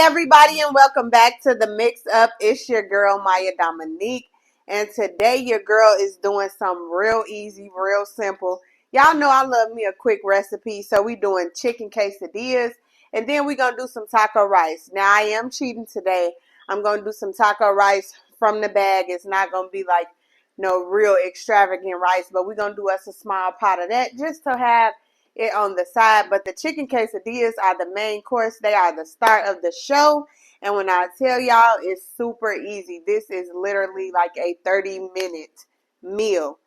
everybody, and welcome back to the Mix Up. It's your girl, Myia Dominique. And today, your girl is doing some real easy, real simple. Y'all know I love me a quick recipe. So, we doing chicken quesadillas. And then we're going to do some taco rice. Now, I am cheating today. I'm going to do some taco rice from the bag. It's not going to be like no real extravagant rice. But we're going to do us a small pot of that just to have it on the side. But the chicken quesadillas are the main course. They are the start of the show. And when I tell y'all, it's super easy. This is literally like a 30-minute meal.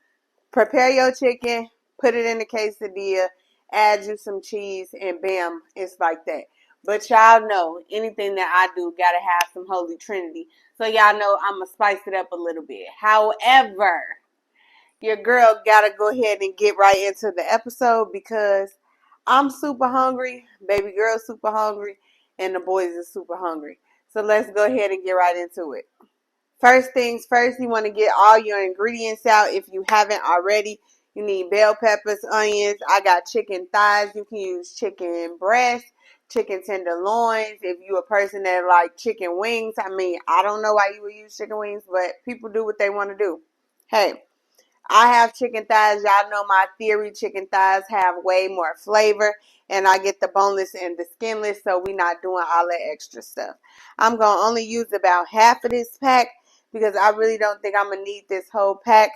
Prepare your chicken, put it in the quesadilla, add you some cheese, and bam, it's like that. But y'all know, anything that I do gotta have some Holy Trinity. So y'all know I'm gonna spice it up a little bit. However, your girl gotta go ahead and get right into the episode because I'm super hungry, baby girl super hungry, and the boys are super hungry. So let's go ahead and get right into it. First things first, you want to get all your ingredients out. If you haven't already, you need bell peppers, onions. I got chicken thighs. You can use chicken breast, chicken tenderloins. If you're a person that like chicken wings, I don't know why you would use chicken wings, but people do what they want to do. Hey, I have chicken thighs. Y'all know my theory. Chicken thighs have way more flavor. And I get the boneless and the skinless, so we're not doing all that extra stuff. I'm going to only use about half of this pack because I really don't think I'm going to need this whole pack.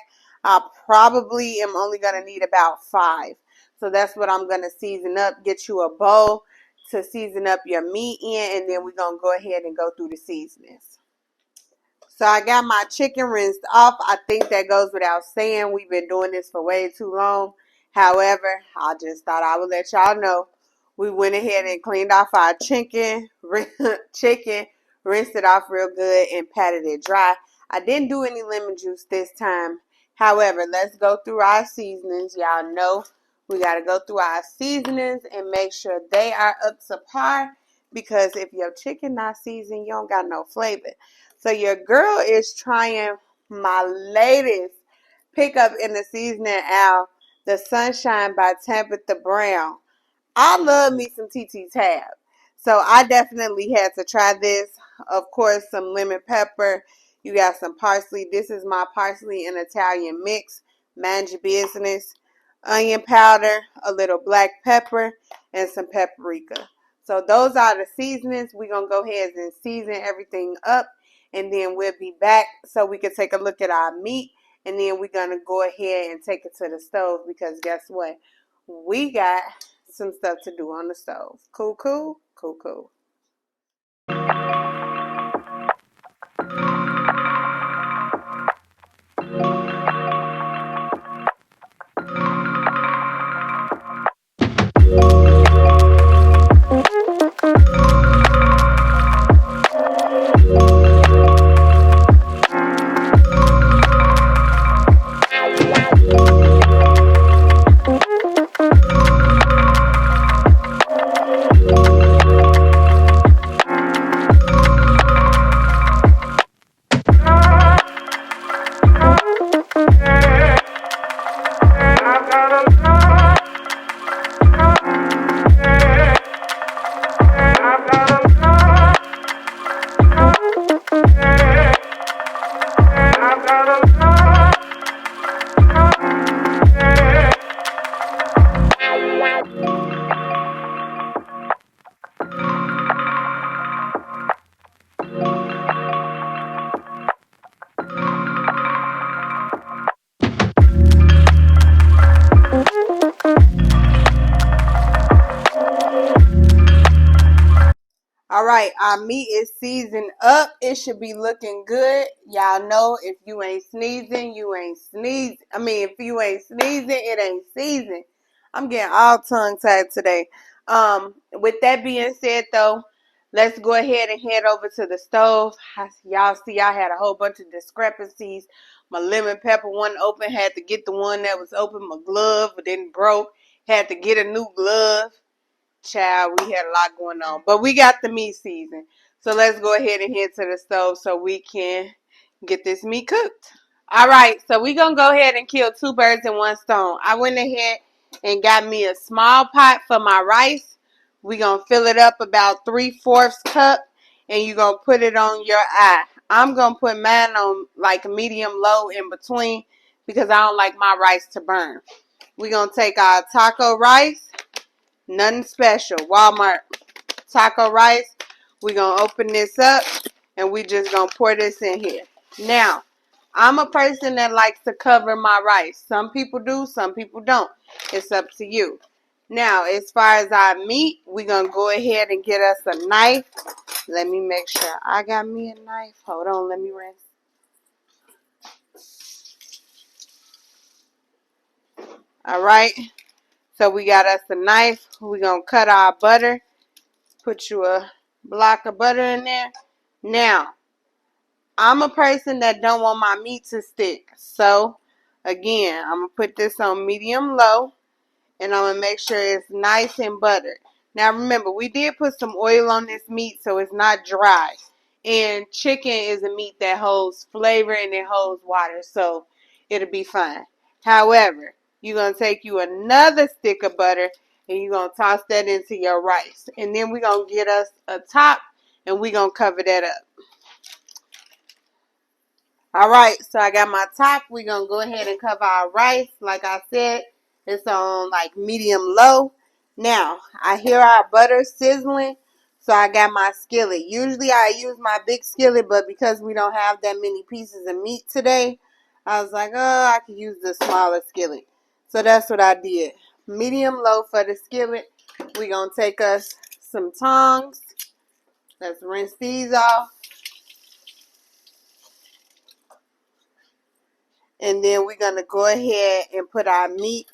I probably am only going to need about 5. So that's what I'm going to season up. Get you a bowl to season up your meat in, and then we're going to go ahead and go through the seasonings. So I got my chicken rinsed off. I think that goes without saying. We've been doing this for way too long. However, I just thought I would let y'all know. We went ahead and cleaned off our chicken, rinsed it off real good, and patted it dry. I didn't do any lemon juice this time. However, let's go through our seasonings. Y'all know we got to go through our seasonings and make sure they are up to par. Because if your chicken not seasoned, you don't got no flavor. So your girl is trying my latest pickup in the seasoning out, the Sunshine by Tabitha Brown. I love me some TT Tab. So I definitely had to try this. Of course, some lemon pepper. You got some parsley. This is my parsley and Italian mix. Mind your business. Onion powder, a little black pepper, and some paprika. So those are the seasonings. We're going to go ahead and season everything up. And then we'll be back so we can take a look at our meat. And then we're going to go ahead and take it to the stove because guess what? We got some stuff to do on the stove. Cool, cool, cool, cool. All right, our meat is seasoned up. It should be looking good. Y'all know if you ain't sneezing, you ain't sneezing. If you ain't sneezing, it ain't seasoned. I'm getting all tongue-tied today. With that being said, though, let's go ahead and head over to the stove. Y'all see I had a whole bunch of discrepancies. My lemon pepper wasn't open. Had to get the one that was open. My glove didn't broke. Had to get a new glove. Child, we had a lot going on. But we got the meat seasoned. So let's go ahead and head to the stove so we can get this meat cooked. All right, so we're going to go ahead and kill 2 birds in 1 stone. I went ahead and got me a small pot for my rice. We're going to fill it up about 3/4 cup. and you're going to put it on your eye. I'm going to put mine on like medium low in between because I don't like my rice to burn. We're going to take our taco rice, nothing special, Walmart taco rice. We're going to open this up and we just going to pour this in here. Now, I'm a person that likes to cover my rice. Some people do, some people don't. It's up to you. Now, as far as our meat, we're going to go ahead and get us a knife. Let me make sure I got me a knife. Hold on, let me rinse. All right. So we got us a knife. We're going to cut our butter. Put you a block of butter in there. Now, I'm a person that don't want my meat to stick. So, again, I'm going to put this on medium low. And I'm going to make sure it's nice and buttered. Now, remember, we did put some oil on this meat so it's not dry. And chicken is a meat that holds flavor and it holds water. So, it'll be fine. However, you're going to take you another stick of butter and you're going to toss that into your rice. And then we're going to get us a top and we're going to cover that up. All right, so I got my top. We're going to go ahead and cover our rice. Like I said, it's on like medium low. Now, I hear our butter sizzling, so I got my skillet. Usually I use my big skillet, but because we don't have that many pieces of meat today, I was like, oh, I could use the smaller skillet. So that's what I did. Medium low for the skillet. We're going to take us some tongs. Let's rinse these off. And then we're going to go ahead and put our meat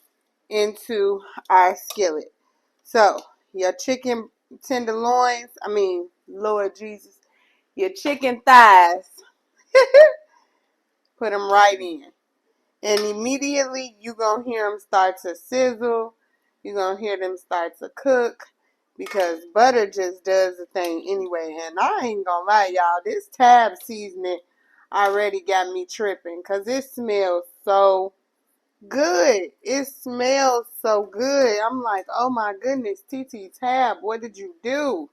into our skillet. So, your chicken tenderloins, Lord Jesus, your chicken thighs, put them right in. And immediately, you're going to hear them start to sizzle. You're going to hear them start to cook because butter just does the thing anyway. And I ain't going to lie, y'all, this tab seasoning already got me tripping because it smells so good. It smells so good. I'm like, oh my goodness, TT Tab, what did you do?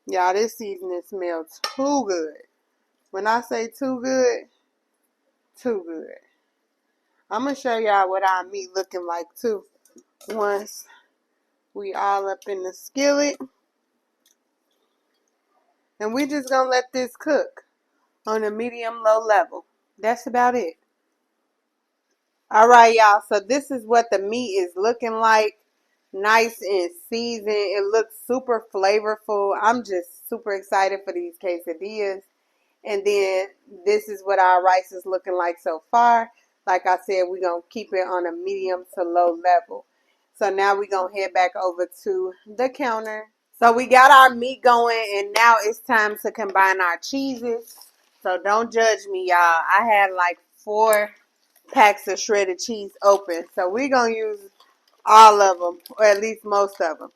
Y'all, this seasoning smells too good. When I say too good, too good. I'm going to show y'all what our meat looking like too. Once we all up in the skillet. And we just going to let this cook on a medium-low level. That's about it. All right, y'all. So this is what the meat is looking like. Nice and seasoned. It looks super flavorful. I'm just super excited for these quesadillas. And then this is what our rice is looking like so far. Like I said, we're going to keep it on a medium to low level. So now we're going to head back over to the counter. So we got our meat going and now it's time to combine our cheeses. So don't judge me, y'all. I had like 4 packs of shredded cheese open. So we're going to use all of them, or at least most of them.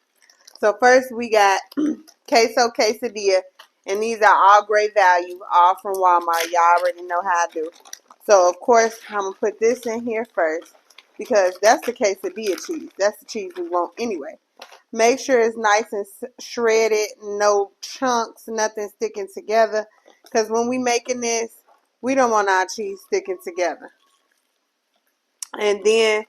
So first we got queso quesadilla, and these are all great value, all from Walmart. Y'all already know how I do. So of course I'm gonna put this in here first because that's the quesadilla cheese. That's the cheese we want anyway. Make sure it's nice and shredded, no chunks, nothing sticking together. Because when we making this, we don't want our cheese sticking together. And then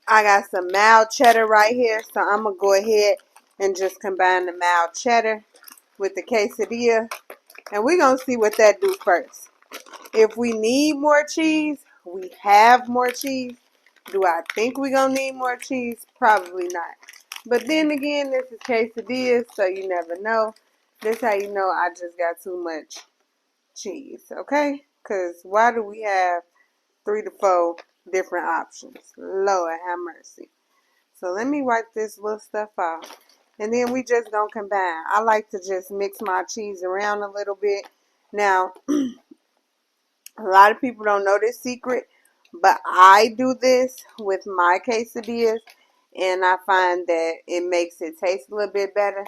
I got some mild cheddar right here, so I'm going to go ahead and just combine the mild cheddar with the quesadilla. And we're going to see what that do first. If we need more cheese, we have more cheese. Do I think we're going to need more cheese? Probably not. But then again, this is quesadillas, so you never know. This how you know I just got too much cheese, okay? Because why do we have 3 to 4 different options? Lord have mercy. So let me wipe this little stuff off. And then we just gonna combine. I like to just mix my cheese around a little bit. Now, a lot of people don't know this secret, but I do this with my quesadillas, and I find that it makes it taste a little bit better.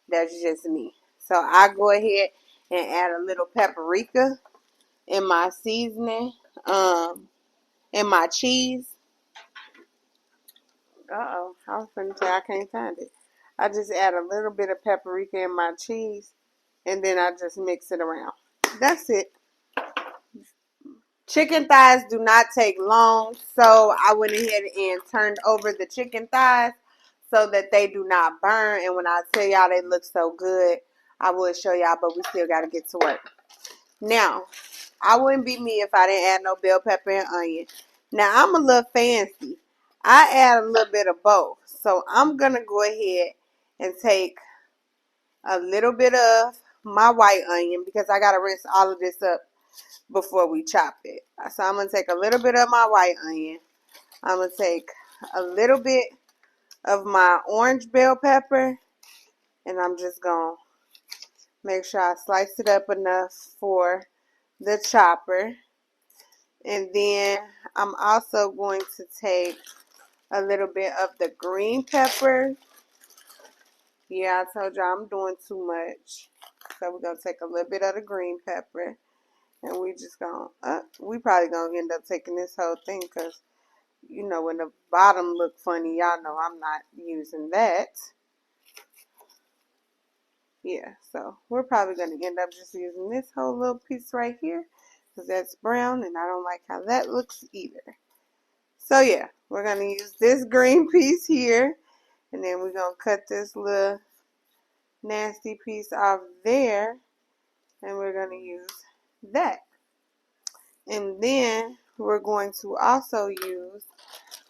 That's just me. So I go ahead and add a little paprika in my seasoning, in my cheese. Uh-oh, I was going to say I can't find it. I just add a little bit of paprika in my cheese, and then I just mix it around. That's it. Chicken thighs do not take long, so I went ahead and turned over the chicken thighs so that they do not burn. And when I tell y'all they look so good, I will show y'all, but we still got to get to work. Now, I wouldn't be me if I didn't add no bell pepper and onion. Now, I'm a little fancy. I add a little bit of both. So, I'm going to go ahead and take a little bit of my white onion because I got to rinse all of this up before we chop it. So, I'm going to take a little bit of my white onion. I'm going to take a little bit of my orange bell pepper. And I'm just going to make sure I slice it up enough for the chopper. And then I'm also going to take a little bit of the green pepper. Yeah, I told y'all I'm doing too much. So we're going to take a little bit of the green pepper. And we just going to, we probably going to end up taking this whole thing because, you know, when the bottom look funny, y'all know I'm not using that. Yeah, so we're probably going to end up just using this whole little piece right here because that's brown and I don't like how that looks either. So yeah, we're going to use this green piece here and then we're going to cut this little nasty piece off there and we're going to use that. And then we're going to also use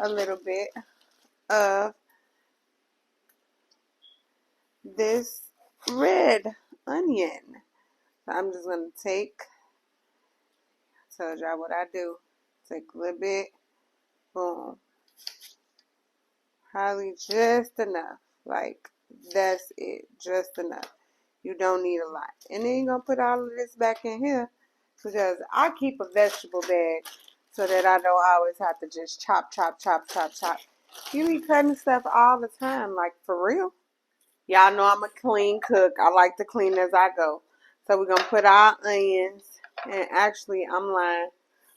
a little bit of this red onion. So I'm just going to take, I told y'all what I do. Take a little bit, boom. Probably just enough. Like, that's it. Just enough. You don't need a lot. And then you're going to put all of this back in here because I keep a vegetable bag so that I don't always have to just chop, chop, chop, chop, chop. You be cutting stuff all the time, like for real. Y'all know I'm a clean cook. I like to clean as I go. So we're going to put our onions. And actually, I'm lying.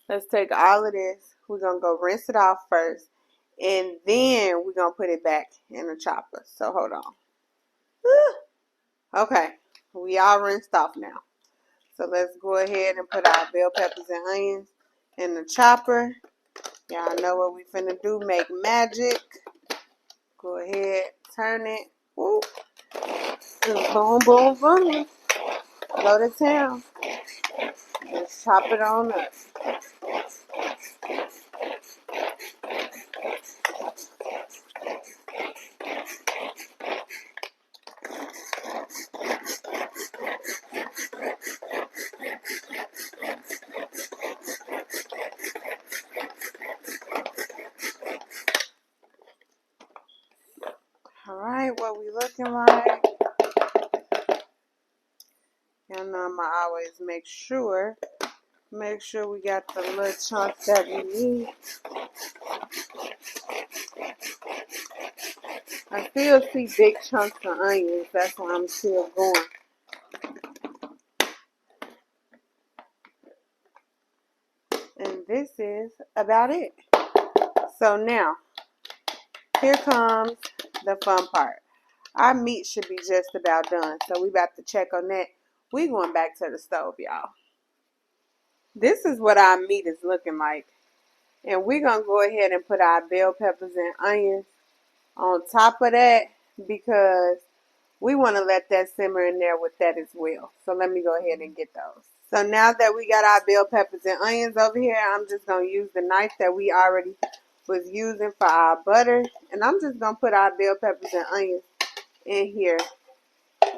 Let's take all of this. We're going to go rinse it off first. And then we're going to put it back in the chopper. So hold on. Okay. We all rinsed off now. So let's go ahead and put our bell peppers and onions in the chopper. Y'all know what we finna do. Make magic. Go ahead. Turn it. Whoop. And boom, boom, boom. Go to town. Let's chop it on up. Alright, what we looking like? Y'all know I'ma always make sure we got the little chunks that we need. I still see big chunks of onions. That's why I'm still going. And this is about it. So now, here comes the fun part. Our meat should be just about done. So we about to check on that. We going back to the stove, y'all. This is what our meat is looking like. And we're going to go ahead and put our bell peppers and onions on top of that because we want to let that simmer in there with that as well. So let me go ahead and get those. So now that we got our bell peppers and onions over here, I'm just going to use the knife that we already was using for our butter. And I'm just going to put our bell peppers and onions in here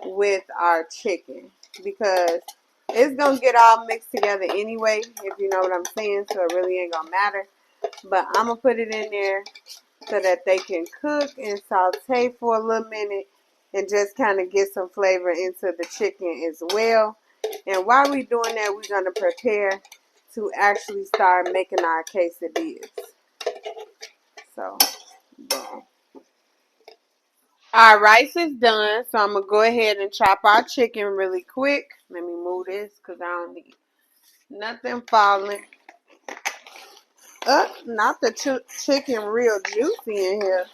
with our chicken because it's going to get all mixed together anyway, if you know what I'm saying, so it really ain't going to matter. But I'm going to put it in there so that they can cook and saute for a little minute and just kind of get some flavor into the chicken as well. And while we're doing that, we're going to prepare to actually start making our quesadillas. So, boom. Our rice is done, so I'm going to go ahead and chop our chicken really quick. Let me move this because I don't need nothing falling. Not the chicken real juicy in here.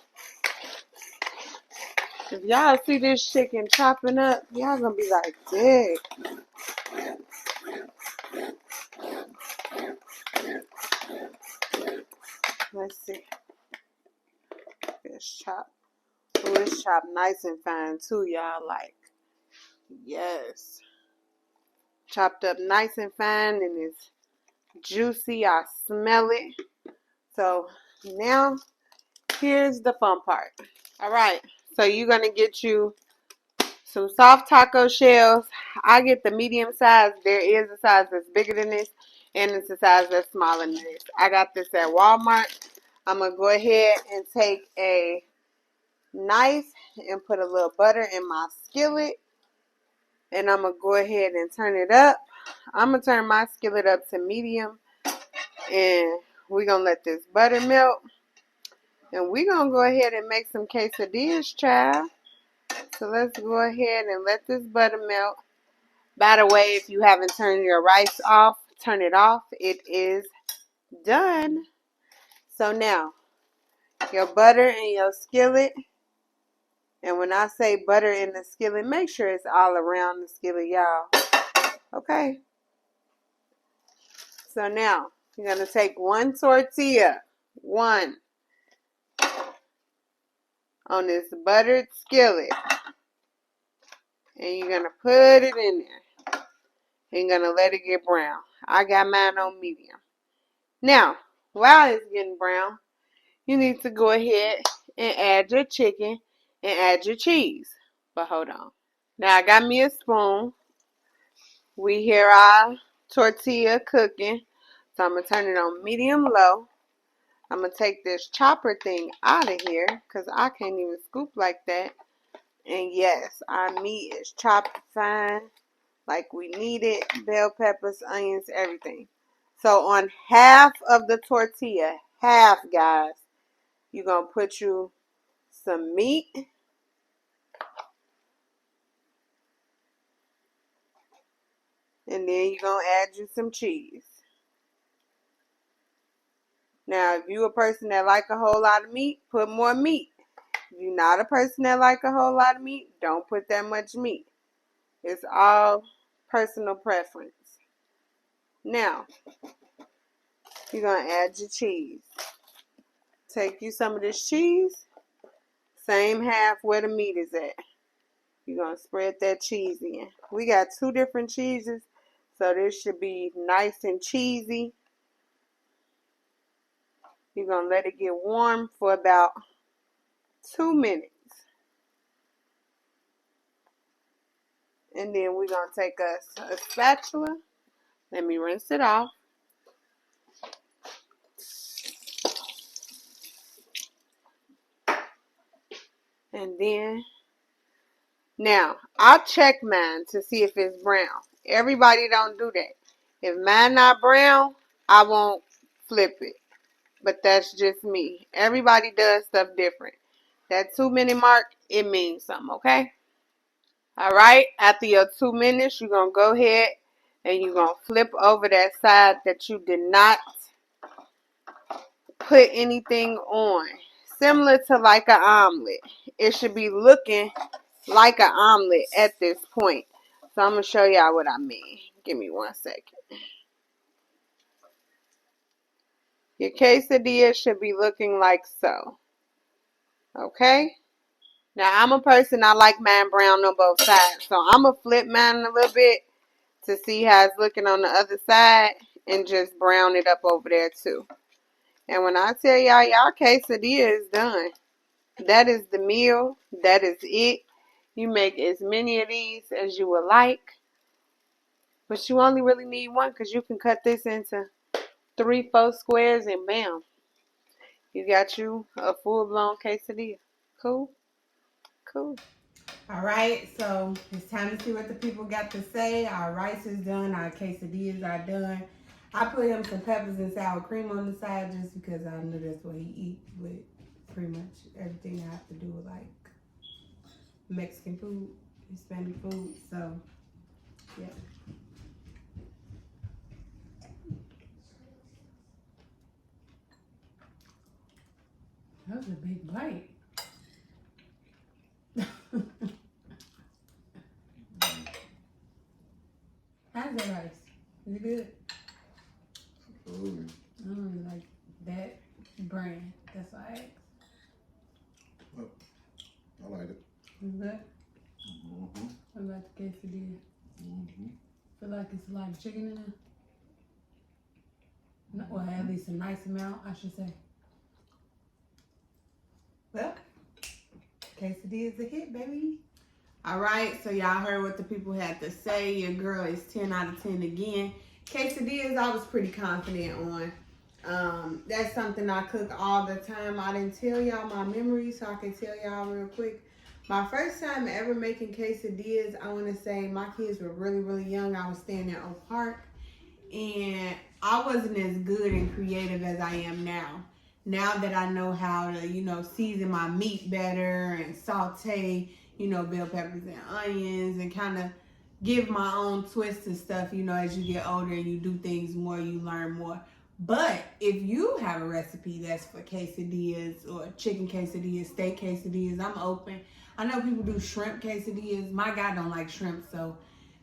If y'all see this chicken chopping up, y'all gonna be like, dang. Let's see. It's chopped. Oh, it's chopped nice and fine too, y'all. Like, yes. Chopped up nice and fine and it's juicy. I smell it. So now here's the fun part. All right. So you're going to get you some soft taco shells. I get the medium size. There is a size that's bigger than this, and it's a size that's smaller than this. I got this at Walmart. I'm going to go ahead and take a knife and put a little butter in my skillet, and I'm going to go ahead and turn it up. I'm going to turn my skillet up to medium, and we're going to let this butter melt, and we're going to go ahead and make some quesadillas, child. So let's go ahead and let this butter melt. By the way, if you haven't turned your rice off, turn it off. It is done. So now, your butter in your skillet. And when I say butter in the skillet, make sure it's all around the skillet, y'all. Okay. So now, you're going to take one tortilla. One. On this buttered skillet. And you're going to put it in there. And you're going to let it get brown. I got mine on medium. Now, while it's getting brown, you need to go ahead and add your chicken and add your cheese. But hold on. Now I got me a spoon. We hear our tortilla cooking. So I'm going to turn it on medium low. I'm going to take this chopper thing out of here because I can't even scoop like that. And yes, our meat is chopped fine like we need it. Bell peppers, onions, everything. So on half of the tortilla, half, guys, you're going to put you some meat. And then you're going to add you some cheese. Now, if you're a person that like a whole lot of meat, put more meat. If you're not a person that like a whole lot of meat, don't put that much meat. It's all personal preference. Now, you're going to add your cheese. Take you some of this cheese. Same half where the meat is at. You're going to spread that cheese in. We got 2 different cheeses, so this should be nice and cheesy. You're going to let it get warm for about 2 minutes. And then we're going to take us a spatula. Let me rinse it off. And then, now, I'll check mine to see if it's brown. Everybody don't do that. If mine not brown, I won't flip it. But that's just me. Everybody does stuff different. That 2 minute mark, it means something, okay? Alright, after your 2 minutes, you're going to go ahead and you're going to flip over that side that you did not put anything on. Similar to like an omelet. It should be looking like an omelet at this point. So I'm going to show y'all what I mean. Give me 1 second. Your quesadilla should be looking like so. Okay? Now, I'm a person, I like mine brown on both sides. So I'm going to flip mine a little bit to see how it's looking on the other side and just brown it up over there too. And when I tell y'all, y'all quesadilla is done. That is the meal. That is it. You make as many of these as you would like. But you only really need one because you can cut this into 3, 4 squares and bam. You got you a full-blown quesadilla. Cool? Cool. All right, so it's time to see what the people got to say. Our rice is done. Our quesadillas are done. I put him some peppers and sour cream on the side just because I know that's what he eats with pretty much everything I have to do with like Mexican food, Hispanic food. So, yeah. That was a big bite. Is that? Mm-hmm. I like the quesadilla. Mm-hmm. Feel like it's a lot of chicken in there. Or at least a nice amount, I should say. Well, quesadilla is a hit, baby. All right, so y'all heard what the people had to say. Your girl is 10 out of 10 again. Quesadillas, I was pretty confident on. That's something I cook all the time. I didn't tell y'all my memory, so I can tell y'all real quick. My first time ever making quesadillas, I want to say my kids were really, really young. I was staying at Oak Park, and I wasn't as good and creative as I am now. Now that I know how to, season my meat better and saute, bell peppers and onions and kind of give my own twist to stuff, as you get older and you do things more, you learn more. But if you have a recipe that's for quesadillas or chicken quesadillas, steak quesadillas, I'm open. I know people do shrimp quesadillas. My guy don't like shrimp, so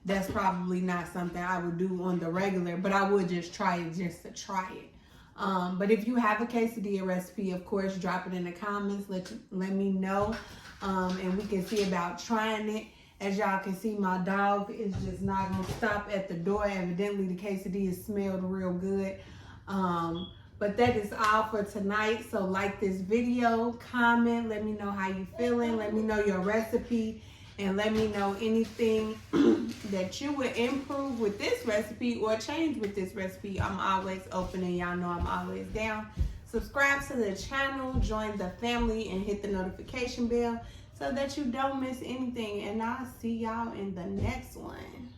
that's probably not something I would do on the regular, but I would just try it just to try it. But if you have a quesadilla recipe, of course, drop it in the comments. Let me know, and we can see about trying it. As y'all can see, my dog is just not going to stop at the door. Evidently, the quesadilla smelled real good. But that is all for tonight. So like this video, comment, let me know how you feeling. Let me know your recipe. And let me know anything that you would improve with this recipe or change with this recipe. I'm always open and y'all know I'm always down. Subscribe to the channel, join the family, and hit the notification bell so that you don't miss anything. And I'll see y'all in the next one.